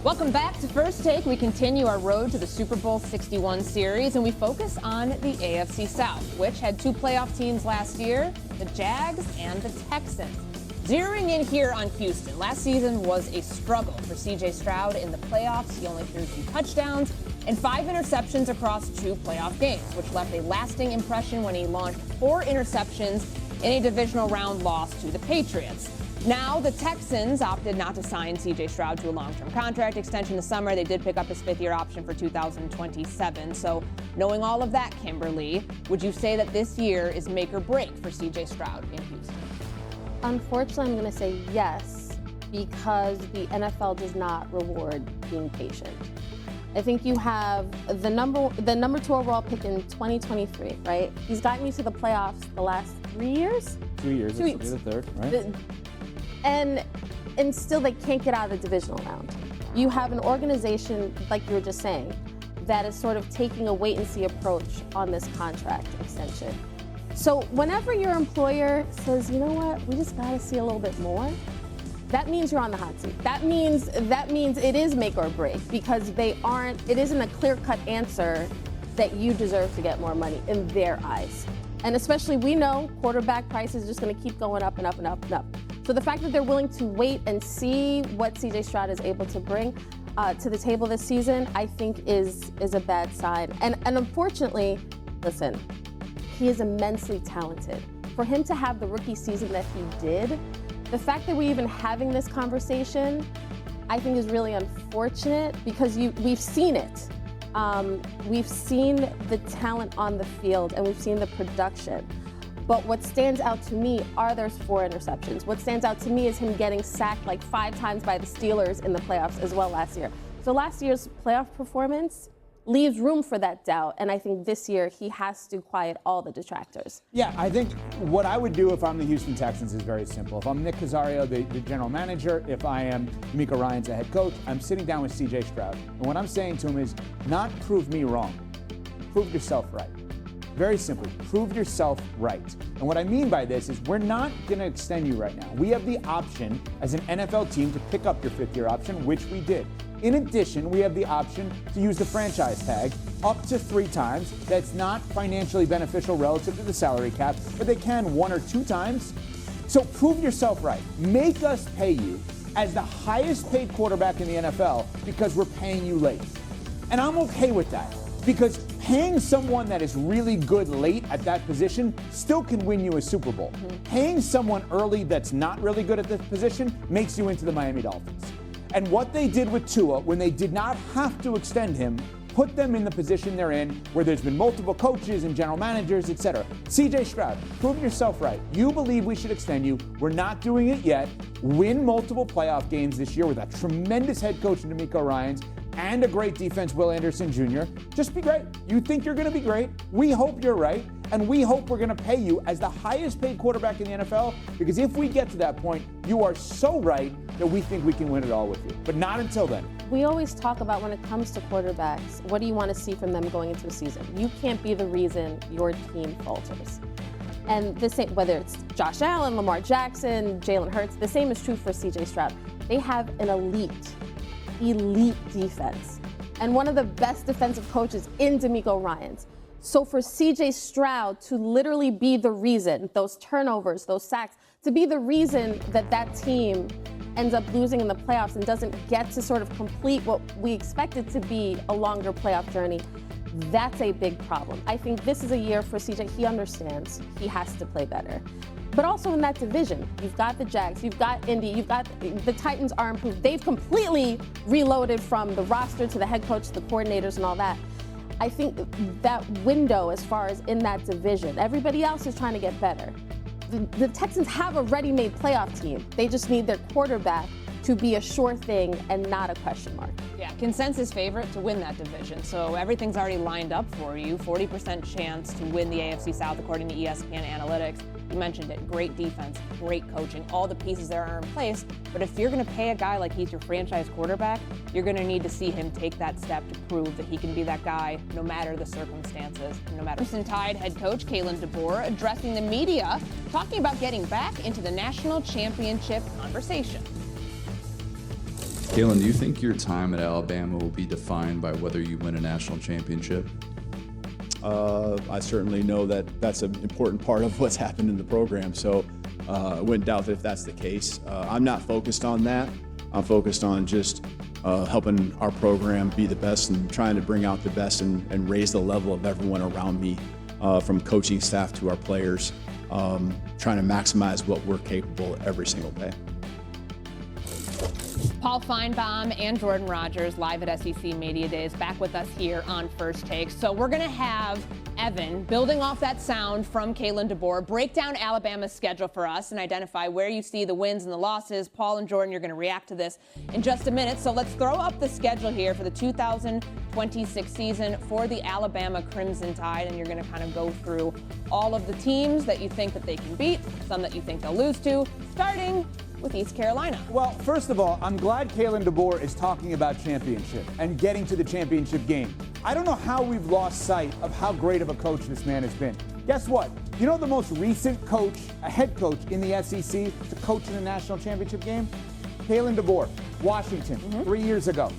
Welcome back to First Take. We continue our road to the Super Bowl 61 series, and we focus on the AFC South, which had two playoff teams last year, the Jags and the Texans. Zeroing in here on Houston, last season was a struggle for C.J. Stroud in the playoffs. He only threw 2 touchdowns and 5 interceptions across 2 playoff games, which left a lasting impression when he launched 4 interceptions in a divisional round loss to the Patriots. Now, the Texans opted not to sign C.J. Stroud to a long-term contract extension this summer. They did pick up his 5th-year option for 2027. So, knowing all of that, Kimberly, would you say that this year is make or break for C.J. Stroud in Houston? Unfortunately, I'm going to say yes, because the NFL does not reward being patient. I think you have the number 2 overall pick in 2023, right? He's gotten you to the playoffs the last 3 years? 2 years. This will be the third, right? And still they can't get out of the divisional round. You have an organization, like you were just saying, that is sort of taking a wait-and-see approach on this contract extension. So whenever your employer says, you know what, we just got to see a little bit more, that means you're on the hot seat. That means it is make or break, because it isn't a clear-cut answer that you deserve to get more money in their eyes. And especially, we know quarterback prices are just going to keep going up and up and up and up. So the fact that they're willing to wait and see what C.J. Stroud is able to bring to the table this season, I think is a bad sign. And unfortunately, listen, he is immensely talented. For him to have the rookie season that he did, the fact that we're even having this conversation, I think is really unfortunate, because we've seen it. We've seen the talent on the field, and we've seen the production. But what stands out to me are those 4 interceptions. What stands out to me is him getting sacked like 5 times by the Steelers in the playoffs as well last year. So last year's playoff performance leaves room for that doubt, and I think this year he has to quiet all the detractors. Yeah, I think what I would do if I'm the Houston Texans is very simple. If I'm Nick Caserio, the general manager, if I am D'Amico Ryans, the head coach, I'm sitting down with C.J. Stroud. And what I'm saying to him is, not prove me wrong, prove yourself right. Very simply, prove yourself right. And what I mean by this is, we're not going to extend you right now. We have the option as an NFL team to pick up your 5th-year option, which we did. In addition, we have the option to use the franchise tag up to 3 times. That's not financially beneficial relative to the salary cap, but they can 1 or 2 times. So prove yourself right. Make us pay you as the highest paid quarterback in the NFL, because we're paying you late. And I'm okay with that, because paying someone that is really good late at that position still can win you a Super Bowl. Paying someone early that's not really good at this position makes you into the Miami Dolphins. And what they did with Tua, when they did not have to extend him, put them in the position they're in, where there's been multiple coaches and general managers, etc. C.J. Stroud, prove yourself right. You believe we should extend you. We're not doing it yet. Win multiple playoff games this year with a tremendous head coach in D'Amico Ryans and a great defense, Will Anderson Jr. Just be great. You think you're going to be great. We hope you're right. And we hope we're going to pay you as the highest paid quarterback in the NFL, because if we get to that point, you are so right that we think we can win it all with you. But not until then. We always talk about, when it comes to quarterbacks, what do you want to see from them going into a season? You can't be the reason your team falters. And the same, whether it's Josh Allen, Lamar Jackson, Jalen Hurts, the same is true for C.J. Stroud. They have an elite defense, and one of the best defensive coaches in D'Amico Ryans. So for C.J. Stroud to literally be the reason, those turnovers, those sacks, to be the reason that team ends up losing in the playoffs and doesn't get to sort of complete what we expected to be a longer playoff journey, that's a big problem. I think this is a year for C.J. He understands he has to play better. But also in that division, you've got the Jags, you've got Indy, you've got the Titans are improved. They've completely reloaded from the roster to the head coach to the coordinators and all that. I think that window, as far as in that division, everybody else is trying to get better. The Texans have a ready-made playoff team. They just need their quarterback to be a sure thing and not a question mark. Yeah, consensus favorite to win that division. So everything's already lined up for you. 40% chance to win the AFC South according to ESPN Analytics. You mentioned it, great defense, great coaching, all the pieces there are in place. But if you're going to pay a guy like he's your franchise quarterback, you're going to need to see him take that step to prove that he can be that guy no matter the circumstances, no matter. Houston Tide head coach Kalen DeBoer addressing the media, talking about getting back into the national championship conversation. Kalen, do you think your time at Alabama will be defined by whether you win a national championship? I certainly know that that's an important part of what's happened in the program, so I wouldn't doubt that if that's the case. I'm not focused on that. I'm focused on just helping our program be the best and trying to bring out the best and raise the level of everyone around me, from coaching staff to our players, trying to maximize what we're capable of every single day. Paul Feinbaum and Jordan Rogers live at SEC Media Days, back with us here on First Take. So we're going to have Evan, building off that sound from Kalen DeBoer, break down Alabama's schedule for us and identify where you see the wins and the losses. Paul and Jordan, you're going to react to this in just a minute. So let's throw up the schedule here for the 2026 season for the Alabama Crimson Tide, and you're going to kind of go through all of the teams that you think that they can beat, some that you think they'll lose to, starting with East Carolina. Well, first of all, I'm glad Kalen DeBoer is talking about championship and getting to the championship game. I don't know how we've lost sight of how great of a coach this man has been. Guess what? You know the most recent coach, a head coach in the SEC to coach in a national championship game? Kalen DeBoer, Washington, 3 years ago.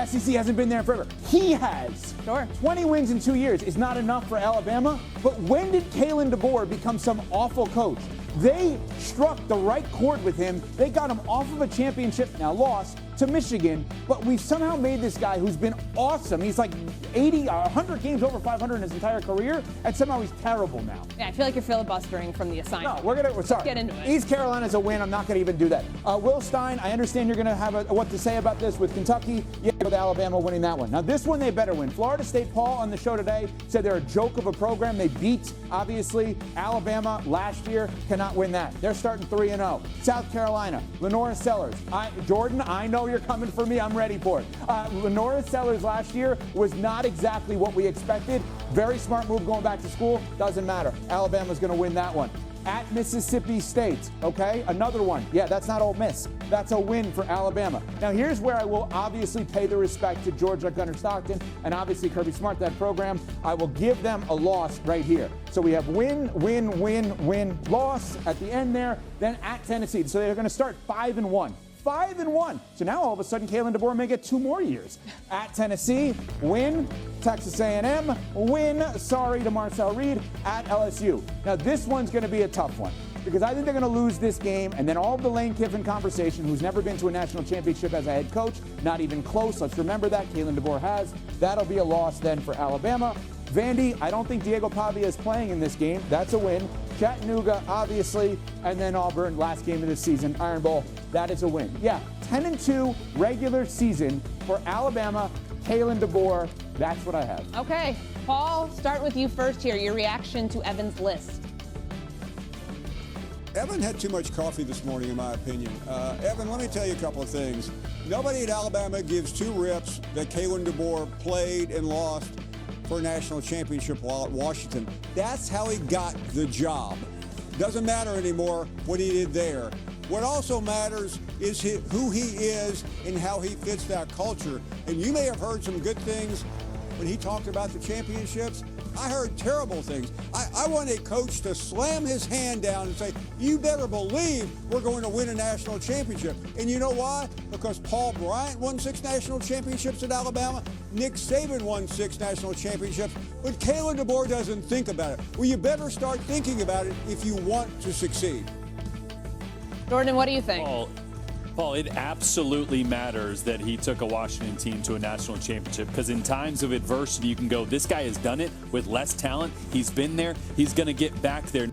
SEC hasn't been there forever. He has. Sure. 20 wins in 2 years is not enough for Alabama, but when did Kalen DeBoer become some awful coach? They struck the right chord with him. They got him off of a championship, now lost, to Michigan, but we've somehow made this guy who's been awesome. He's like 100 games over 500 in his entire career, and somehow he's terrible now. Yeah, I feel like you're filibustering from the assignment. No, we're sorry. Get into it. East Carolina's a win. I'm not going to even do that. Will Stein, I understand you're going to have what to say about this with Kentucky. Yeah, with Alabama winning that one. Now, this one they better win. Florida State, Paul on the show today said they're a joke of a program. They beat, obviously, Alabama last year. Cannot win that. They're starting 3-0. South Carolina, Lenora Sellers. Jordan, I know you're coming for me. I'm ready for it. Lenora Sellers last year was not exactly what we expected. Very smart move going back to school. Doesn't matter. Alabama's going to win that one. At Mississippi State, okay? Another one. Yeah, that's not Ole Miss. That's a win for Alabama. Now, here's where I will obviously pay the respect to Georgia Gunnar Stockton and obviously Kirby Smart, that program. I will give them a loss right here. So we have win, win, win, win, loss at the end there. Then at Tennessee. So they're going to start 5-1. 5-1. So now all of a sudden, Kalen DeBoer may get 2 more years. At Tennessee, win. Texas A&M, win. Sorry to Marcel Reed. At LSU. Now this one's going to be a tough one because I think they're going to lose this game, and then all of the Lane Kiffin conversation, who's never been to a national championship as a head coach, not even close. Let's remember that. Kalen DeBoer has. That'll be a loss then for Alabama. Vandy, I don't think Diego Pavia is playing in this game. That's a win. Chattanooga, obviously, and then Auburn, last game of the season, Iron Bowl. That is a win. Yeah, 10-2 regular season for Alabama. Kalen DeBoer, that's what I have. Okay, Paul, start with you first here. Your reaction to Evan's list. Evan had too much coffee this morning, in my opinion. Evan, let me tell you a couple of things. Nobody at Alabama gives 2 rips that Kalen DeBoer played and lost for a national championship while at Washington. That's how he got the job. Doesn't matter anymore what he did there. What also matters is who he is and how he fits that culture. And you may have heard some good things when he talked about the championships. I heard terrible things. I want a coach to slam his hand down and say, you better believe we're going to win a national championship. And you know why? Because Paul Bryant won 6 national championships at Alabama. Nick Saban won 6 national championships. But Kalen DeBoer doesn't think about it. Well, you better start thinking about it if you want to succeed. Jordan, what do you think? Paul, it absolutely matters that he took a Washington team to a national championship, because in times of adversity, you can go, this guy has done it with less talent. He's been there. He's going to get back there.